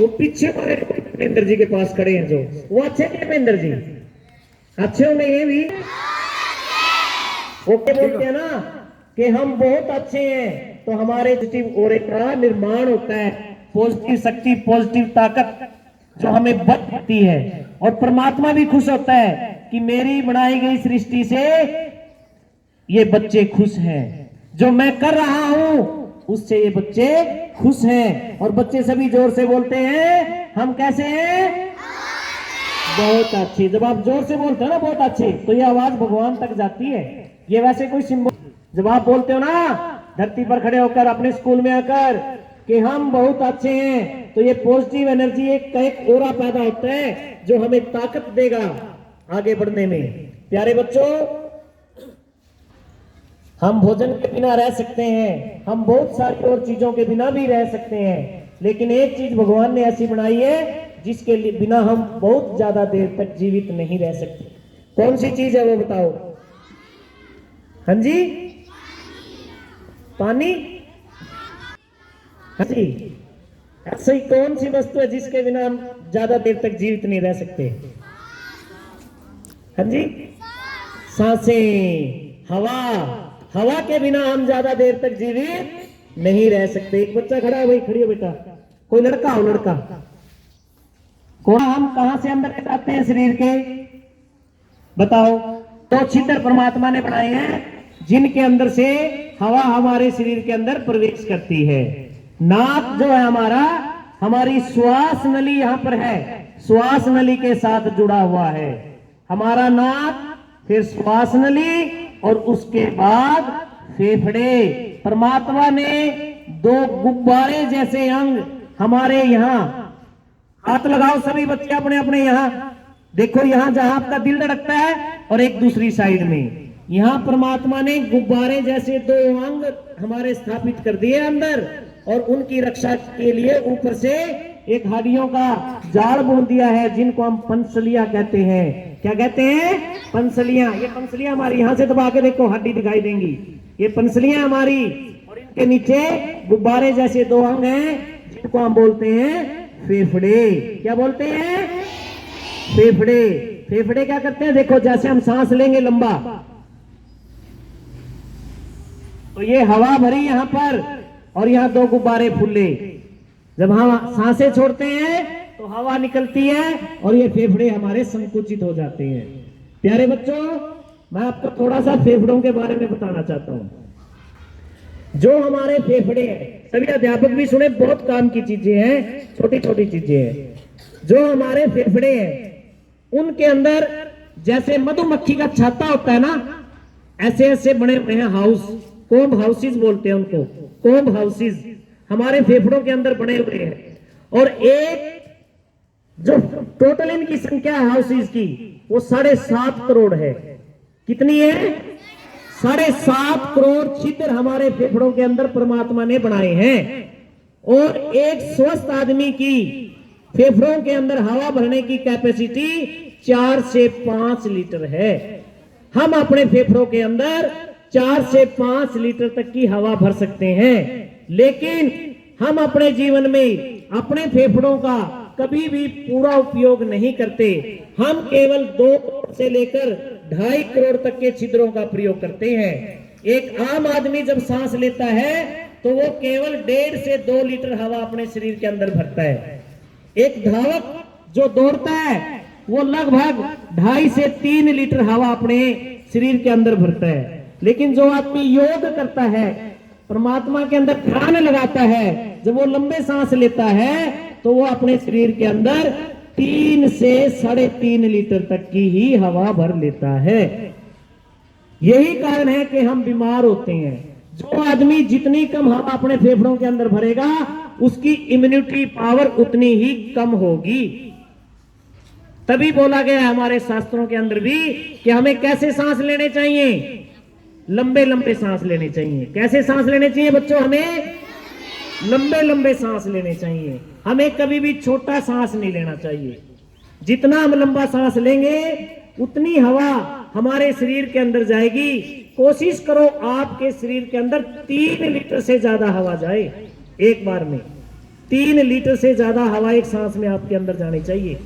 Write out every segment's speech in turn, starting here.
वो पीछे वाले महेंद्र जी के पास खड़े हैं जो, वो अच्छे हैं महेंद्र जी? अच्छे होंगे ये भी? वो क्या बोलते हैं ना कि हम बहुत अच्छे हैं, तो हमारे पॉजिटिव ऑरे का निर्माण होता है, पॉजिटिव शक्ति, पॉजिटिव ताकत जो हमें बढ़ती है। और परमात्मा भी खुश होता है कि मेरी बनाई गई सृष्टि से ये बच्चे खुश हैं, जो मैं कर रहा हूं उससे ये बच्चे खुश हैं। और बच्चे सभी जोर से बोलते हैं, हम कैसे हैं? बहुत अच्छे। जब आप जोर से बोलते हो ना बहुत अच्छे, तो ये आवाज भगवान तक जाती है। ये वैसे कोई सिंबल, जब आप बोलते हो ना धरती पर खड़े होकर अपने स्कूल में आकर कि हम बहुत अच्छे हैं, तो ये पॉजिटिव एनर्जी एक ऑरा पैदा होता है जो हमें ताकत देगा आगे बढ़ने में। प्यारे बच्चों, हम भोजन के बिना रह सकते हैं, हम बहुत सारी और चीजों के बिना भी रह सकते हैं, लेकिन एक चीज भगवान ने ऐसी बनाई है जिसके बिना हम बहुत ज्यादा देर तक जीवित नहीं रह सकते। कौन सी चीज है वो बताओ? हाँ जी, पानी? हाँ जी, ऐसी कौन सी वस्तु है जिसके बिना हम ज्यादा देर तक जीवित नहीं रह सकते? हाँ जी, सांसें, हवा। हवा के बिना हम ज्यादा देर तक जीवित नहीं रह सकते। एक बच्चा खड़ा है, भाई खड़ी हो बेटा, कोई लड़का हो, लड़का कौन? हम कहां से अंदर ले जाते हैं शरीर के, बताओ? तो छिद्र परमात्मा ने बनाए हैं जिनके अंदर से हवा हमारे शरीर के अंदर प्रवेश करती है। नाक जो है हमारा, हमारी श्वास नली यहां पर है, श्वास नली के साथ जुड़ा हुआ है हमारा नाक, फिर श्वास नली और उसके बाद फेफड़े। परमात्मा ने दो गुब्बारे जैसे अंग हमारे यहां, हाथ लगाओ सभी बच्चे अपने अपने यहां, देखो यहां जहां आपका दिल धड़कता है और एक दूसरी साइड में, यहां परमात्मा ने गुब्बारे जैसे दो अंग हमारे स्थापित कर दिए अंदर, और उनकी रक्षा के लिए ऊपर से एक हड्डियों का जाल बुन दिया है जिनको हम पंसलियां कहते हैं। क्या कहते हैं? पंसलियां। ये पंसलियां हमारी, यहां से दबा के देखो हड्डी दिखाई देंगी, ये पंसलियां हमारी, और इनके नीचे गुब्बारे जैसे दो अंग हैं जिनको हम बोलते हैं फेफड़े। क्या बोलते हैं? फेफड़े। फेफड़े क्या करते हैं? देखो जैसे हम सांस लेंगे लंबा, तो ये हवा भरी यहां पर और यहां दो गुब्बारे फूले, जब हम सांसें छोड़ते हैं तो हवा निकलती है और ये फेफड़े हमारे संकुचित हो जाते हैं। प्यारे बच्चों, मैं आपको थोड़ा सा फेफड़ों के बारे में बताना चाहता हूं। जो हमारे फेफड़े हैं, सभी अध्यापक भी सुने, बहुत काम की चीजें हैं, छोटी छोटी चीजें हैं। जो हमारे फेफड़े हैं उनके अंदर जैसे मधुमक्खी का छाता होता है ना, ऐसे ऐसे बने हुए हैं हाउस, कोम्ब हाउसेस बोलते हैं उनको, कोम्ब हाउसेस हमारे फेफड़ों के अंदर बने हुए हैं। और एक जो टोटल इनकी संख्या है हाउसेस की, वो 7.5 करोड़ है। कितनी है? 7.5 करोड़ छिद्र हमारे फेफड़ों के अंदर परमात्मा ने बनाए हैं। और एक स्वस्थ आदमी की फेफड़ों के अंदर हवा भरने की कैपेसिटी 4 से 5 लीटर है। हम अपने फेफड़ों के अंदर 4 से 5 लीटर तक की हवा भर सकते हैं, लेकिन हम अपने जीवन में अपने फेफड़ों का कभी भी पूरा उपयोग नहीं करते। हम केवल 2 करोड़ से लेकर 2.5 करोड़ तक के छिद्रों का प्रयोग करते हैं। एक आम आदमी जब सांस लेता है तो वो केवल 1.5 से 2 लीटर हवा अपने शरीर के अंदर भरता है। एक धावक जो दौड़ता है वो लगभग 2.5 से 3 लीटर हवा अपने शरीर के अंदर भरता है। लेकिन जो आदमी योग करता है, परमात्मा के अंदर ध्यान लगाता है, जब वो लंबे सांस लेता है तो वो अपने शरीर के अंदर 3 से 3.5 लीटर तक की ही हवा भर लेता है। यही कारण है कि हम बीमार होते हैं। जो आदमी जितनी कम हवा अपने फेफड़ों के अंदर भरेगा, उसकी इम्यूनिटी पावर उतनी ही कम होगी। तभी बोला गया हमारे शास्त्रों के अंदर भी कि हमें कैसे सांस लेने चाहिए? लंबे लंबे सांस लेने चाहिए। कैसे सांस लेने चाहिए बच्चों? हमें लंबे लंबे सांस लेने चाहिए। हमें कभी भी छोटा सांस नहीं लेना चाहिए। जितना हम लंबा सांस लेंगे उतनी हवा हमारे शरीर के अंदर जाएगी। कोशिश करो आपके शरीर के अंदर 3 लीटर से ज्यादा हवा जाए एक बार में। 3 लीटर से ज्यादा हवा एक सांस में आपके अंदर जानी चाहिए।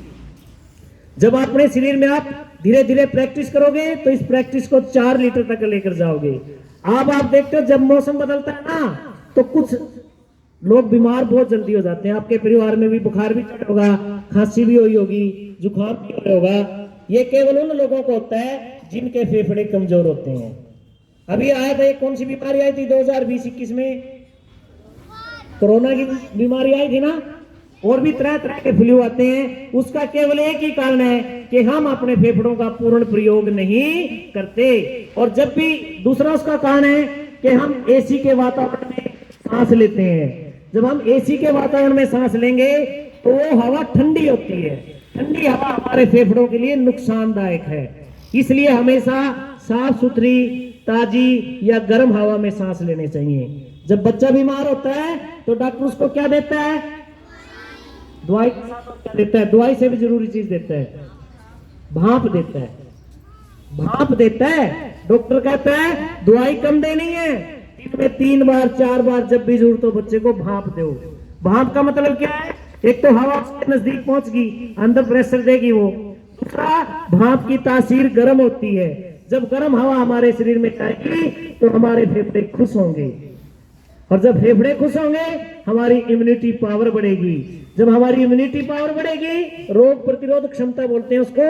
जब अपने शरीर में आप धीरे धीरे प्रैक्टिस करोगे तो इस प्रैक्टिस को 4 लीटर तक लेकर जाओगे। अब आप देखते हो जब मौसम बदलता है ना तो कुछ लोग बीमार बहुत जल्दी हो जाते हैं। आपके परिवार में भी बुखार भी चढ़ा होगा, खांसी भी हुई होगी, जुकाम भी हुआ होगा। ये केवल उन लोगों को होता है जिनके फेफड़े कमजोर होते हैं। अभी आया था एक कौन सी बीमारी आई थी 2020-21 में, कोरोना की बीमारी आई थी ना, और भी तरह तरह के फ्लू आते हैं। उसका केवल एक ही कारण है कि हम अपने फेफड़ों का पूर्ण प्रयोग नहीं करते। और जब भी दूसरा उसका कारण है कि हम एसी के वातावरण में सांस लेते हैं। जब हम एसी के वातावरण में सांस लेंगे तो वो हवा ठंडी होती है। ठंडी हवा हमारे फेफड़ों के लिए नुकसानदायक है। इसलिए हमेशा साफ सुथरी, ताजी या गर्म हवा में सांस लेने चाहिए। जब बच्चा बीमार होता है तो डॉक्टर उसको क्या देता है? दवाई के साथ क्या देता है? दवाई से भी जरूरी चीज देता है, भाप देता है। भाप देता है। डॉक्टर कहता है दवाई कम देनी है, दिन में 3 बार 4 बार जब भी जरूरत हो बच्चे को भाप दो। भाप का मतलब क्या है? एक तो हवा उसके नजदीक पहुंच गई, अंदर प्रेशर देगी वो। दूसरा, भाप की तासीर गर्म होती है। जब गर्म हवा हमारे शरीर में जाएगी तो हमारे फेफड़े खुश होंगे, और जब फेफड़े खुश होंगे हमारी इम्यूनिटी पावर बढ़ेगी। जब हमारी इम्यूनिटी पावर बढ़ेगी, रोग प्रतिरोधक क्षमता बोलते हैं उसको,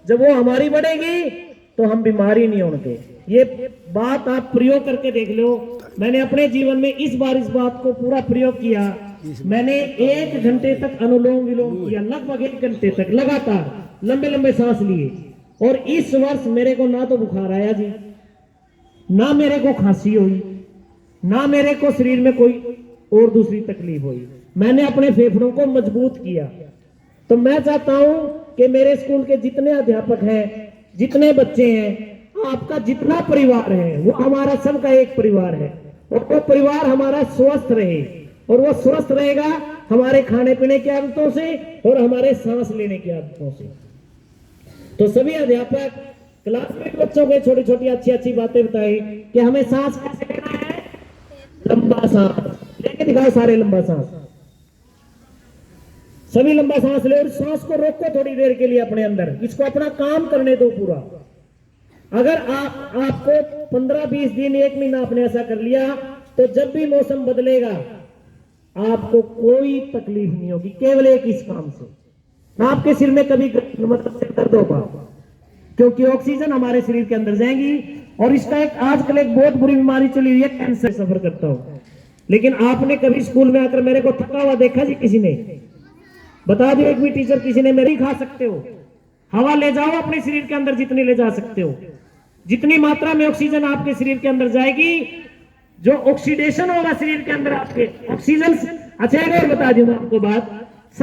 जब वो हमारी बढ़ेगी तो हम बीमारी नहीं होंगे। ये बात आप प्रयोग करके देख लो। मैंने अपने जीवन में इस बात को पूरा प्रयोग किया। मैंने 1 घंटे तक अनुलोम विलोम किया, लगभग 1 घंटे तक लगातार लंबे लंबे सांस लिए। और इस वर्ष मेरे को ना तो बुखार आया जी, ना मेरे को खांसी हुई, ना मेरे को शरीर में कोई और दूसरी तकलीफ हुई। मैंने अपने फेफड़ों को मजबूत किया। तो मैं चाहता हूं कि मेरे स्कूल के जितने अध्यापक हैं, जितने बच्चे हैं, आपका जितना परिवार है वो हमारा सबका एक परिवार है। और वो परिवार हमारा स्वस्थ रहे, और वो स्वस्थ रहेगा हमारे खाने पीने की आदतों से और हमारे सांस लेने की आदतों से। तो सभी अध्यापक क्लास में बच्चों को छोटी छोटी अच्छी अच्छी बातें बताएं कि हमें सांस कैसे लेना है। लंबा सांस लेके दिखाओ, सारे लंबा सांस, सभी लंबा सांस ले, और सांस को रोको थोड़ी देर के लिए अपने अंदर, इसको अपना काम करने दो पूरा। अगर आपको 15-20 दिन 1 महीना आपने ऐसा कर लिया तो जब भी मौसम बदलेगा आपको कोई तकलीफ नहीं होगी, केवल एक इस काम से। आपके सिर में कभी मतलब सिर दर्द होगा, क्योंकि ऑक्सीजन हमारे शरीर के अंदर जाएंगी। और इसका एक आजकल एक बहुत बुरी बीमारी चली हुई है, कैंसर। सफर करता हूं, लेकिन आपने कभी स्कूल में आकर मेरे को थका हुआ देखा जी? किसी ने बता दो, एक भी टीचर किसी ने मेरी खा सकते हो। हवा ले जाओ अपने शरीर के अंदर जितनी ले जा सकते हो। जितनी मात्रा में ऑक्सीजन आपके शरीर के अंदर जाएगी, जो ऑक्सीडेशन होगा शरीर के अंदर आपके ऑक्सीजन। अच्छा एक और बता दूं मैं आपको बात,